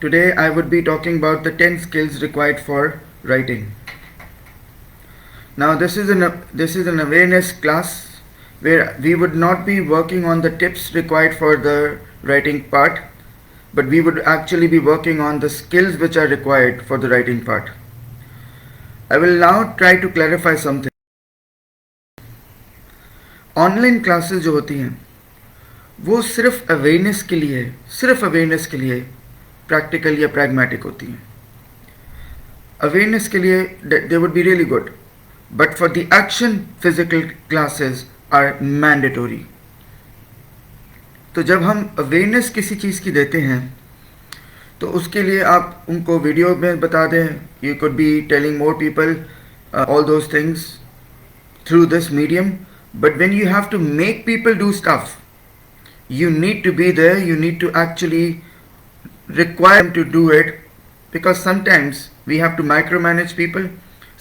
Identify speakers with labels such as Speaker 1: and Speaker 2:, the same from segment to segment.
Speaker 1: Today I would be talking about the 10 skills required for writing. Now this is an awareness class where we would not be working on the tips required for the writing part, but we would actually be working on the skills which are required for the writing part. I will now try to clarify something. Online classes जो होती हैं वो सिर्फ awareness के लिए practical या pragmatic होती हैं. अवेयरनेस के लिए they would be really good, but for the action physical classes are mandatory. तो जब हम अवेयरनेस किसी चीज़ की देते हैं तो उसके लिए आप उनको वीडियो में बता दें. You could be telling more people all those things through this medium, but when you have to make people do stuff, you need to be there, you need to actually require them to do it, because sometimes we have to micromanage people,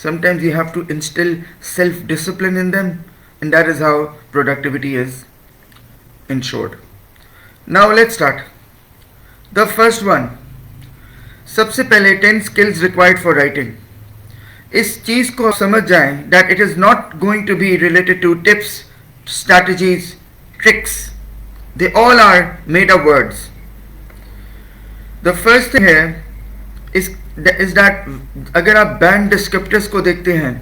Speaker 1: sometimes we have to instill self-discipline in them, and that is how productivity is ensured. Now let's start. The first one, सबसे पहले 10 skills required for writing. इस चीज़ को समझ जाएं that it is not going to be related to tips, strategies, tricks. They all are made up words. The first thing here is that अगर आप band descriptors को देखते हैं,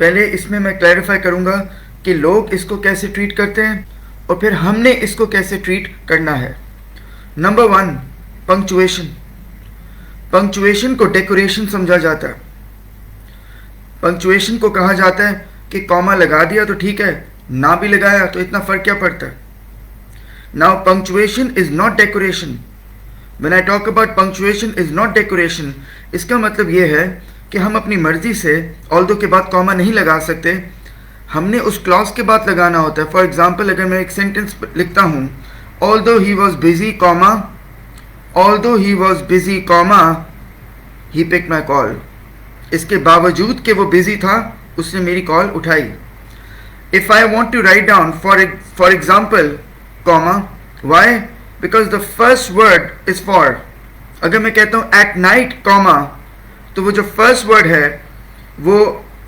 Speaker 1: पहले इसमें मैं क्लैरिफाई करूंगा कि लोग इसको कैसे ट्रीट करते हैं और फिर हमने इसको कैसे ट्रीट करना है. Number 1, punctuation. पंक्चुएशन को डेकोरेशन समझा जाता है. पंक्चुएशन को कहा जाता है कि कॉमा लगा दिया तो ठीक है, ना भी लगाया तो इतना फर्क क्या पड़ता है. Now punctuation is not decoration. When I talk about punctuation is not decoration, इसका मतलब ये है कि हम अपनी मर्जी से although के बाद कॉमा नहीं लगा सकते, हमने उस क्लॉज के बाद लगाना होता है. फॉर एग्जाम्पल अगर मैं एक सेंटेंस लिखता हूँ, although he was busy comma, although he was busy comma, he picked my call. इसके बावजूद कि वो बिजी था, उसने मेरी कॉल उठाई. If I want to write down for example comma, why? Because the first word is for. अगर मैं कहता हूँ at night comma, तो वो जो first word है वो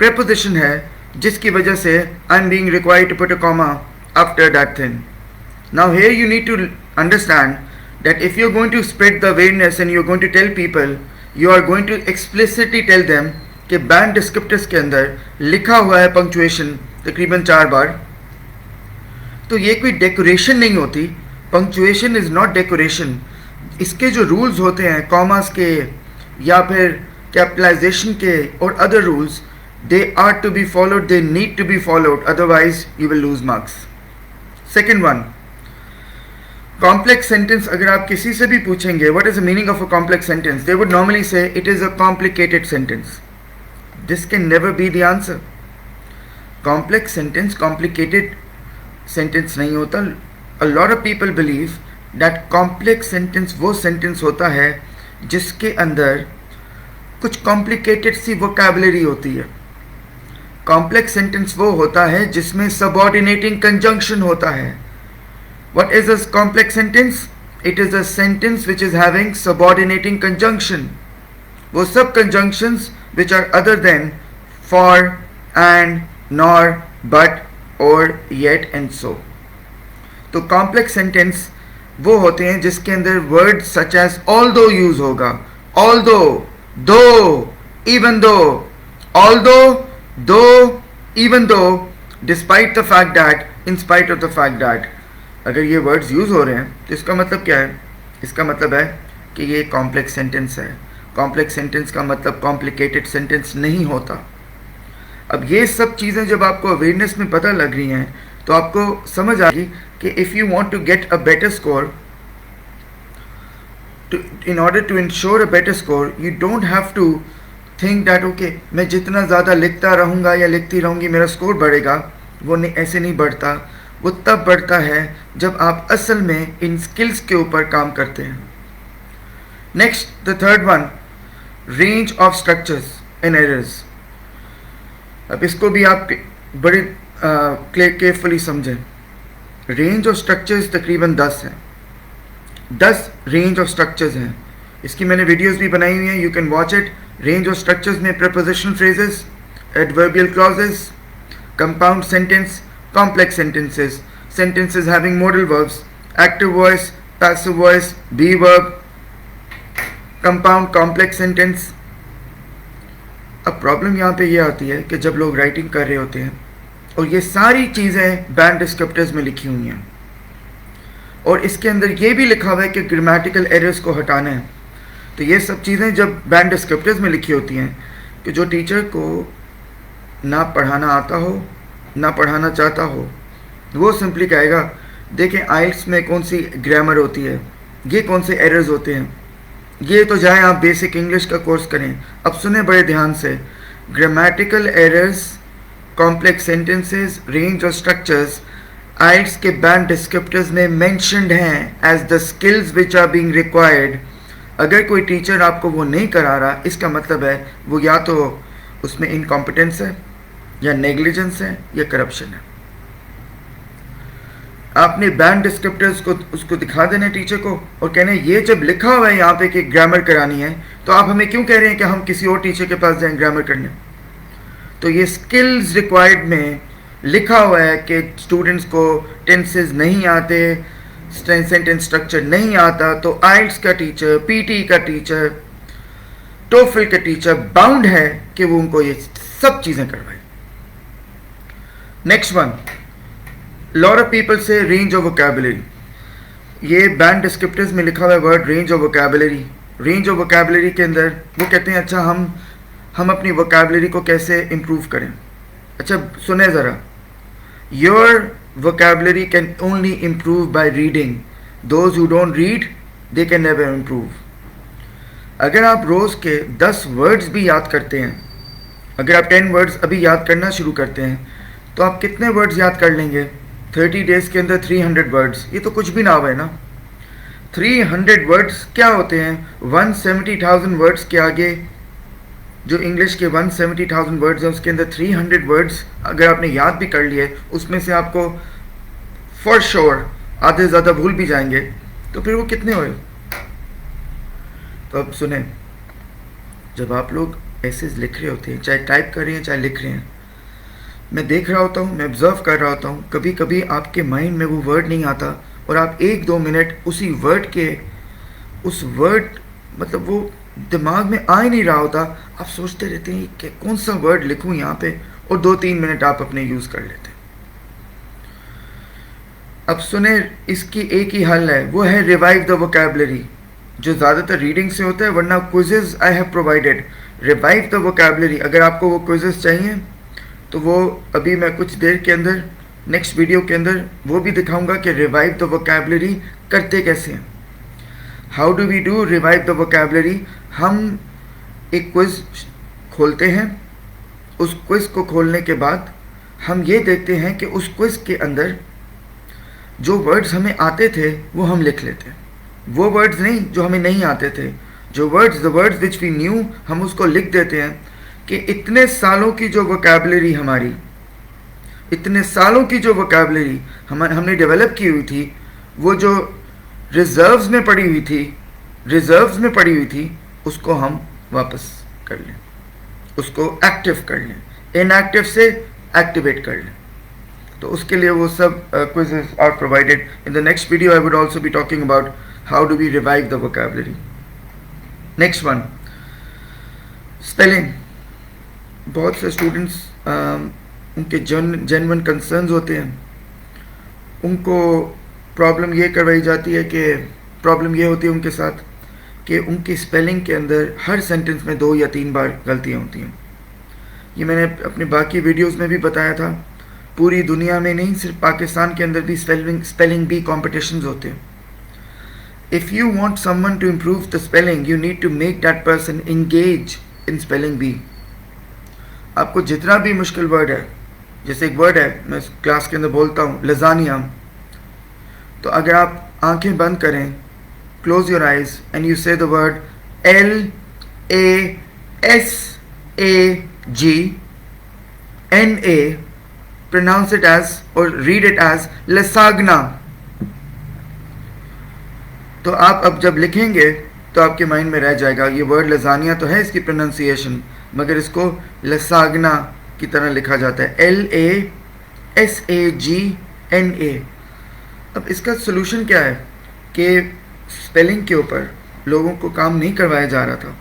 Speaker 1: preposition है जिसकी वजह से I'm being required to put a comma after that thing. Now here you need to understand that if you're going to spread the awareness and you're going to tell people, you are going to explicitly tell them कि band descriptors के अंदर लिखा हुआ है punctuation तकरीबन 4 बार. तो ये कोई डेकोरेशन नहीं होती. Punctuation is not decoration. इसके जो रूल्स होते हैं कॉमास के या फिर कैपिटलाइजेशन के और other rules, they are to be followed, they need to be followed, otherwise you will lose marks. Second one, complex sentence. अगर आप किसी से भी पूछेंगे what is the meaning of a complex sentence, they would normally say it is a complicated sentence. This can never be the answer. Complex sentence complicated sentence नहीं होता. A lot of people believe that complex sentence वो sentence होता है जिसके अंदर कुछ complicated सी vocabulary होती है. कॉम्प्लेक्स सेंटेंस वो होता है जिसमें सबऑर्डिनेटिंग कंजंक्शन होता है. What is a complex sentence? It is a sentence which is having subordinating conjunction. वो सब conjunctions which are other than for, and, nor, but, or, yet and so. तो complex sentence वो होते हैं जिसके अंदर word such as although use होगा. Although, though, even though, although, though, even though, despite the fact that, in spite of the fact that. अगर ये words use हो रहे हैं तो इसका मतलब क्या है? इसका मतलब है कि ये कॉम्प्लेक्स सेंटेंस है. कॉम्प्लेक्स सेंटेंस का मतलब कॉम्प्लिकेटेड सेंटेंस नहीं होता. अब ये सब चीज़ें जब आपको अवेयरनेस में पता लग रही हैं तो आपको समझ आ गई कि if you want to get a better score, in order to ensure a better score, you don't have to think that okay मैं जितना ज़्यादा लिखता रहूँगा या लिखती रहूँगी मेरा स्कोर बढ़ेगा. वो नहीं, ऐसे नहीं बढ़ता. वो तब बढ़ता है जब आप असल में इन स्किल्स के ऊपर काम करते हैं. Next, the third one, range of structures and errors. अब इसको भी आप बड़े केयरफुली समझें. रेंज ऑफ स्ट्रक्चर्स तकरीबन 10 हैं. 10 रेंज ऑफ स्ट्रक्चर्स हैं. इसकी मैंने वीडियोस भी बनाई हुई हैं, you can watch it. Range of structures में prepositional phrases, adverbial clauses, compound sentence, complex sentences, sentences having modal verbs, active voice, passive voice, be verb, compound complex sentence. अब problem यहाँ पे ये आती है कि जब लोग राइटिंग कर रहे होते हैं और ये सारी चीज़ें बैंड डिस्क्रिप्टर्स में लिखी हुई हैं और इसके अंदर ये भी लिखा हुआ है कि ग्रामेटिकल एरर्स को हटाना है, तो ये सब चीज़ें जब बैंड डिस्क्रिप्टर्स में लिखी होती हैं कि जो टीचर को ना पढ़ाना आता हो ना पढ़ाना चाहता हो, वो सिंपली कहेगा देखें आइल्स में कौन सी ग्रामर होती है, ये कौन से एरर्स होते हैं, ये तो जाए आप बेसिक इंग्लिश का कोर्स करें. अब सुने बड़े ध्यान से, grammatical errors, complex sentences, range of structures IELTS के बैंड डिस्क्रिप्टर्स में मेंशन्ड हैं as the skills which are being required. अगर कोई टीचर आपको वो नहीं करा रहा, इसका मतलब है वो या तो उसमें इनकॉम्पिटेंस है या नेग्लिजेंस है या करप्शन है. आपने बैंड डिस्क्रिप्टर्स को उसको दिखा देना टीचर को और कहना है ये जब लिखा हुआ है यहाँ पे कि ग्रामर करानी है, तो आप हमें क्यों कह रहे हैं कि हम किसी और टीचर के पास जाएं ग्रामर करने. तो ये स्किल्स रिक्वायर्ड में लिखा हुआ है कि स्टूडेंट्स को टेंसेस नहीं आते, सेंटेंस स्ट्रक्चर नहीं आता, तो आइल्स का टीचर, पीटी का टीचर, टोफल का टीचर बाउंड है कि वो उनको ये सब चीज़ें करवाए. Next one, lot of people से रेंज ऑफ वोकैबुलरी. ये बैंड डिस्क्रिप्टर्स में लिखा हुआ है word range of vocabulary. Range of vocabulary के अंदर वो कहते हैं अच्छा हम अपनी वोकैबुलरी को कैसे इम्प्रूव करें. अच्छा सुने ज़रा, your vocabulary can only improve by reading. Those who don't read, they can never improve. अगर आप रोज़ के 10 वर्ड्स भी याद करते हैं, अगर आप 10 वर्ड्स अभी याद करना शुरू करते हैं, तो आप कितने वर्ड्स याद कर लेंगे 30 डेज़ के अंदर? 300 वर्ड्स. ये तो कुछ भी ना हुआ है ना. 300 वर्ड्स क्या होते हैं? 170,000 वर्ड्स के आगे जो इंग्लिश के 170,000 वर्ड्स हैं उसके अंदर 300 वर्ड्स अगर आपने याद भी कर लिए, उसमें से आपको फॉर श्योर आधे ज़्यादा भूल भी जाएंगे, तो फिर वो कितने हुए? तो अब सुने, जब आप लोग ऐसे लिख रहे होते हैं, चाहे टाइप कर रहे हैं चाहे लिख रहे हैं, मैं देख रहा होता हूँ, मैं ऑब्जर्व कर रहा होता हूँ, कभी कभी आपके माइंड में वो वर्ड नहीं आता और आप 1-2 मिनट उसी वर्ड के उस वर्ड मतलब वो दिमाग में आ ही नहीं रहा होता, आप सोचते रहते हैं कि कौन सा वर्ड लिखूं यहाँ पे, और 2-3 मिनट आप अपने यूज़ कर लेते हैं. अब सुने, इसकी एक ही हल है, वो है रिवाइव द वोकैबुलरी, जो ज़्यादातर रीडिंग से होता है, वरना quizzes I have provided. Revive the vocabulary, अगर आपको वो क्विज़ेस चाहिए तो वो अभी मैं कुछ देर के अंदर नेक्स्ट वीडियो के अंदर वो भी दिखाऊंगा कि रिवाइव द वोकैबुलरी करते कैसे हैं. How do we do revive the vocabulary? हम एक क्विज़ खोलते हैं, उस क्विज़ को खोलने के बाद हम ये देखते हैं कि उस क्विज़ के अंदर जो वर्ड्स हमें आते थे वो हम लिख लेते हैं, वो वर्ड्स नहीं जो हमें नहीं आते थे, जो words the words which we knew हम उसको लिख देते हैं कि इतने सालों की जो वोकैबुलरी हमारी, इतने सालों की जो वोकैबुलरी हमने डेवलप की हुई थी, वो जो रिजर्व्स में पड़ी हुई थी, उसको हम वापस कर लें, उसको एक्टिव कर लें, इनएक्टिव से एक्टिवेट कर लें. तो उसके लिए वो सब quizzes are provided. In the next video I would also be talking about how do we revive the vocabulary. Next one, spelling. बहुत से स्टूडेंट्स उनके जेन्युइन कंसर्न्स होते हैं, उनको प्रॉब्लम ये करवाई जाती है कि प्रॉब्लम ये होती है उनके साथ कि उनकी स्पेलिंग के अंदर हर सेंटेंस में 2 या 3 बार गलतियाँ होती हैं. ये मैंने अपने बाकी वीडियोस में भी बताया था. पूरी दुनिया में नहीं, सिर्फ पाकिस्तान के अंदर भी स्पेलिंग बी कॉम्पिटिशन्स होते हैं. If you want someone to improve the spelling, you need to make that person engage in spelling bee. आपको जितना भी मुश्किल वर्ड है, जैसे एक वर्ड है मैं क्लास के अंदर बोलता हूँ लजानिया, तो अगर आप आंखें बंद करें, close your eyes and you say the word Lasagna, pronounce it as or read it as lasagna. तो आप अब जब लिखेंगे तो आपके माइंड में रह जाएगा। ये वर्ड लजानिया तो है इसकी प्रोनाउंसिएशन, मगर इसको लसागना की तरह लिखा जाता है, LASAGNA। अब इसका सोल्यूशन क्या है कि स्पेलिंग के ऊपर लोगों को काम नहीं करवाया जा रहा था,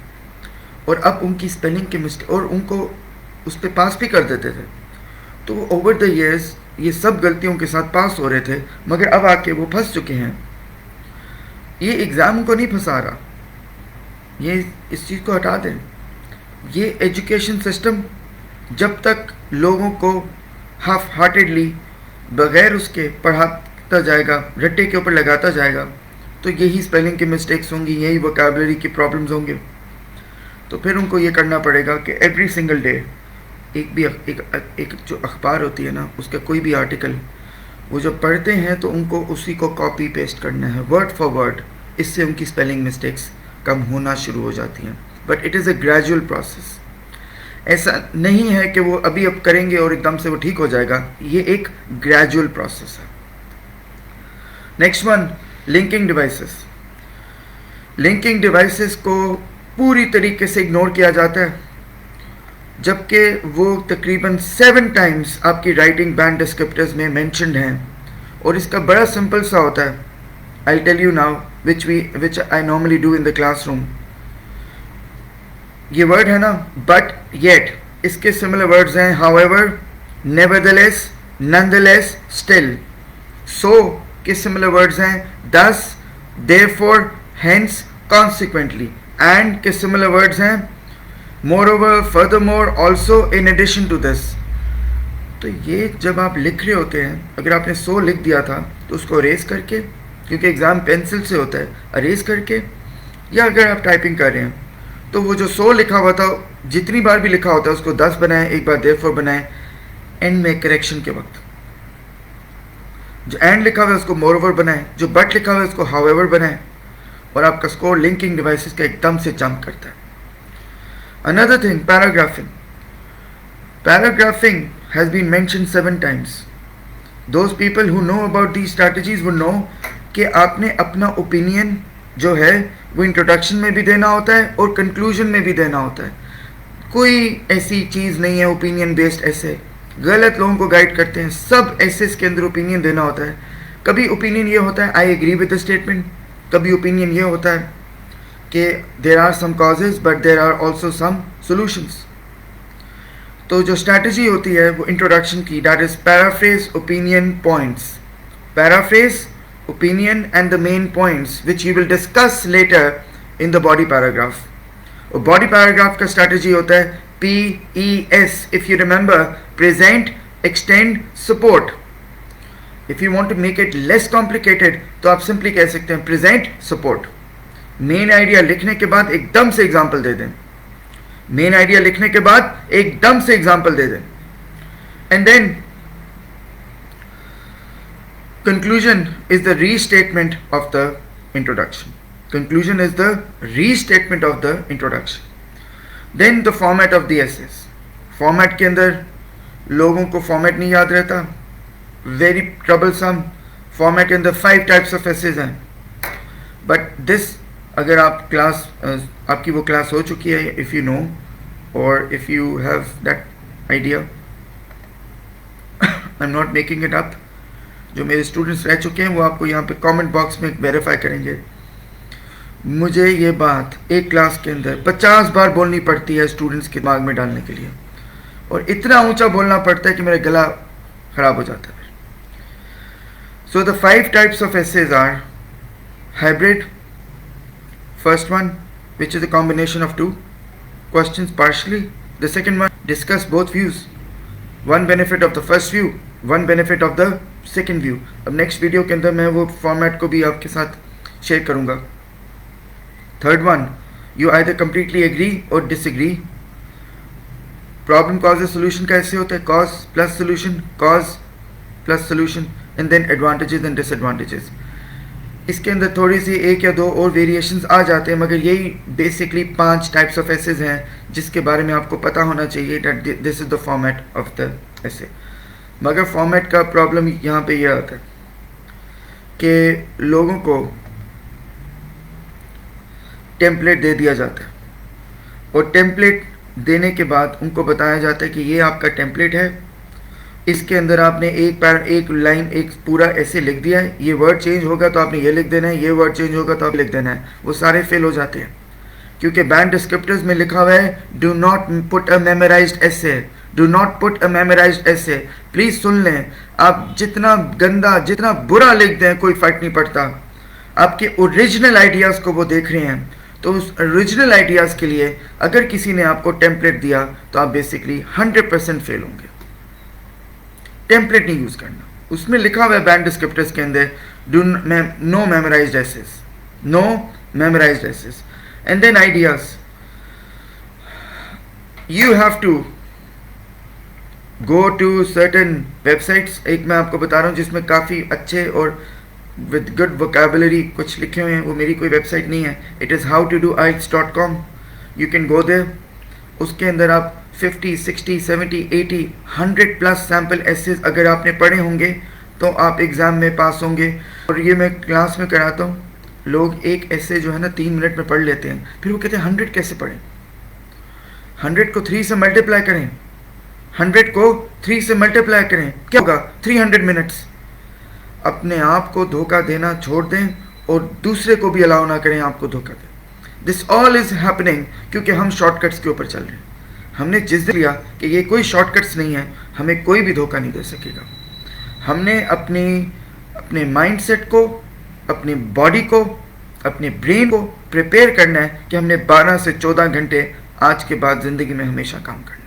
Speaker 1: और अब उनकी स्पेलिंग के मिस्टेक, और उनको उस पर पास भी कर देते थे। तो ओवर द ईयर्स ये सब गलतियों के साथ पास हो रहे थे, मगर अब आके वो फंस चुके हैं। ये एग्ज़ाम को नहीं फंसा रहा, ये इस चीज़ को हटा दें। ये एजुकेशन सिस्टम जब तक लोगों को हाफ हार्टेडली बगैर उसके पढ़ाता जाएगा, रट्टे के ऊपर लगाता जाएगा, तो यही स्पेलिंग की मिस्टेक्स होंगी, यही वोकैबुलरी की प्रॉब्लम्स होंगे। तो फिर उनको ये करना पड़ेगा कि एवरी सिंगल डे एक जो अखबार होती है ना, उसका कोई भी आर्टिकल वो जब पढ़ते हैं तो उनको उसी को कॉपी पेस्ट करना है वर्ड फॉर वर्ड। इससे उनकी स्पेलिंग मिस्टेक्स कम होना शुरू हो जाती हैं। But it is a gradual process. ऐसा नहीं है कि वो अभी अब करेंगे और एकदम से वो ठीक हो जाएगा, ये एक ग्रेजुअल प्रोसेस है। Next one, linking devices. Linking devices को पूरी तरीके से इग्नोर किया जाता है, जबकि वो तकरीबन 7 टाइम्स आपकी राइटिंग बैंड डिस्क्रिप्टर्स में मेंशन्ड हैं, और इसका बड़ा सिंपल सा होता है। I tell you now which I normally do in the classroom. ये वर्ड है ना, बट येट, इसके सिमिलर वर्ड्स हैं however, nevertheless, nonetheless, still. So के सिमिलर वर्ड्स हैं thus, therefore, hence, consequently। and के सिमिलर वर्ड्स हैं moreover, furthermore, also, in addition to this। तो ये जब आप लिख रहे होते हैं, अगर आपने सो लिख दिया था तो उसको अरेज करके, क्योंकि एग्ज़ाम पेंसिल से होता है, अरेज करके, या अगर आप टाइपिंग कर रहे हैं तो वो जो सो लिखा हुआ था जितनी बार भी लिखा होता है उसको 10 बनाएं, एक बार therefore बनाएं, एंड में करेक्शन के वक्त। जो एंड लिखा हुआ है उसको मोरओवर बनाएं, जो बट लिखा हुआ है उसको हाउएवर बनाएं, और आपका स्कोर लिंकिंग डिवाइसेस का एकदम से जंप करता है। Another thing, paragraphing. Paragraphing has been mentioned 7 times. Those people who know about these strategies would know कि आपने अपना ओपिनियन जो है वो इंट्रोडक्शन में भी देना होता है और कंक्लूजन में भी देना होता है। कोई ऐसी चीज़ नहीं है ओपिनियन बेस्ड ऐसे, गलत लोगों को गाइड करते हैं। सब एसेस के अंदर ओपिनियन देना होता है। कभी ओपिनियन ये होता है I agree with the statement, कभी ओपिनियन ये होता है कि there are some causes but there are also some solutions. तो जो स्ट्रैटेजी होती है वो इंट्रोडक्शन की, that is paraphrase, opinion, points. Paraphrase, opinion and the main points which you will discuss later in the body paragraph। और body paragraph का strategy होता है PES, if you remember, present, extend, support। if you want to make it less complicated तो आप simply कह सकते हैं present, support। main idea लिखने के बाद एकदम से example दे दें, main idea लिखने के बाद एकदम से example दे दें, and then conclusion is the restatement of the introduction। conclusion is the restatement of the introduction। then the format of the essays। format के अंदर लोगों को format नहीं याद रहता, very troublesome। format के अंदर 5 types of essays हैं, but this अगर आप क्लास आपकी वो क्लास हो चुकी है, if you know or if you have that idea, I'm not making it up। जो मेरे स्टूडेंट्स रह चुके हैं वो आपको यहाँ पे कमेंट बॉक्स में वेरीफाई करेंगे। मुझे ये बात एक क्लास के अंदर 50 बार बोलनी पड़ती है स्टूडेंट्स के दिमाग में डालने के लिए, और इतना ऊंचा बोलना पड़ता है कि मेरा गला खराब हो जाता है। So the 5 types of essays are hybrid, first one which is a combination of 2 questions partially, the second one discuss both views, one benefit of the first view, one benefit of the second view. अब next video के अंदर मैं वो format को भी आपके साथ share करूंगा। Third one, you either completely agree और डिसएग्री। प्रॉब्लम कॉज सोल्यूशन कैसे होता है, cause plus solution, cause plus solution, and then advantages and disadvantages. इसके अंदर थोड़ी सी 1 या 2 और वेरिएशंस आ जाते हैं, मगर यही बेसिकली 5 टाइप्स ऑफ एसेज हैं जिसके बारे में आपको पता होना चाहिए that this is the format of the essay. मगर फॉर्मेट का प्रॉब्लम यहाँ पे यह आता है कि लोगों को टेम्पलेट दे दिया जाता है, और टेम्पलेट देने के बाद उनको बताया जाता है कि ये आपका टेम्पलेट है, इसके अंदर आपने एक लाइन एक पूरा ऐसे लिख दिया है, ये वर्ड चेंज होगा तो आपने ये लिख देना है, ये वर्ड चेंज होगा तो आप लिख देना है। वो सारे फेल हो जाते हैं, क्योंकि बैंड डिस्क्रिप्टर्स में लिखा हुआ है do not put a memorised essay, do not put a memorised essay. Please सुन लें, आप जितना गंदा जितना बुरा लिख दें कोई फ़र्क नहीं पड़ता, आपके ओरिजिनल आइडियाज़ को वो देख रहे हैं। तो उस ओरिजिनल आइडियाज़ के लिए अगर किसी ने आपको टेम्पलेट दिया तो आप बेसिकली 100% फेल होंगे। टेम्पलेट नहीं यूज़ करना, उसमें लिखा हुआ है बैंड डिस्क्रिप्टर्स के अंदर do no memorized essays, no memorized essays. And then ideas, you have to go to certain websites. एक मैं आपको बता रहा हूँ जिसमें काफ़ी अच्छे और विद गुड वोकेबुलरी कुछ लिखे हुए हैं, वो मेरी कोई वेबसाइट नहीं है, it is howtodoielts.com, you can go there. उसके अंदर आप 50, 60, 70, 80, 100 प्लस सैम्पल एसेस अगर आपने पढ़े होंगे तो आप एग्ज़ाम में पास होंगे। और ये मैं क्लास में कराता हूँ, लोग एक ऐसे जो है ना 3 मिनट में पढ़ लेते हैं, फिर वो कहते हैं 100 कैसे पढ़ें। 100 को 3 से मल्टीप्लाई करें, 100 को 3 से मल्टीप्लाई करें, क्या होगा 300 मिनट्स। अपने आप को धोखा देना छोड़ दें और दूसरे को भी अलाउ ना करें आपको धोखा दें। दिस ऑल इज़ हैपनिंग क्योंकि हम शॉर्टकट्स के ऊपर चल रहे हैं। हमने जिस लिया कि ये कोई शॉर्टकट्स नहीं है, हमें कोई भी धोखा नहीं दे सकेगा। हमने अपने माइंडसेट को, अपनी बॉडी को, अपने ब्रेन को प्रिपेयर करना है कि हमने 12 से 14 घंटे आज के बाद ज़िंदगी में हमेशा काम करना है।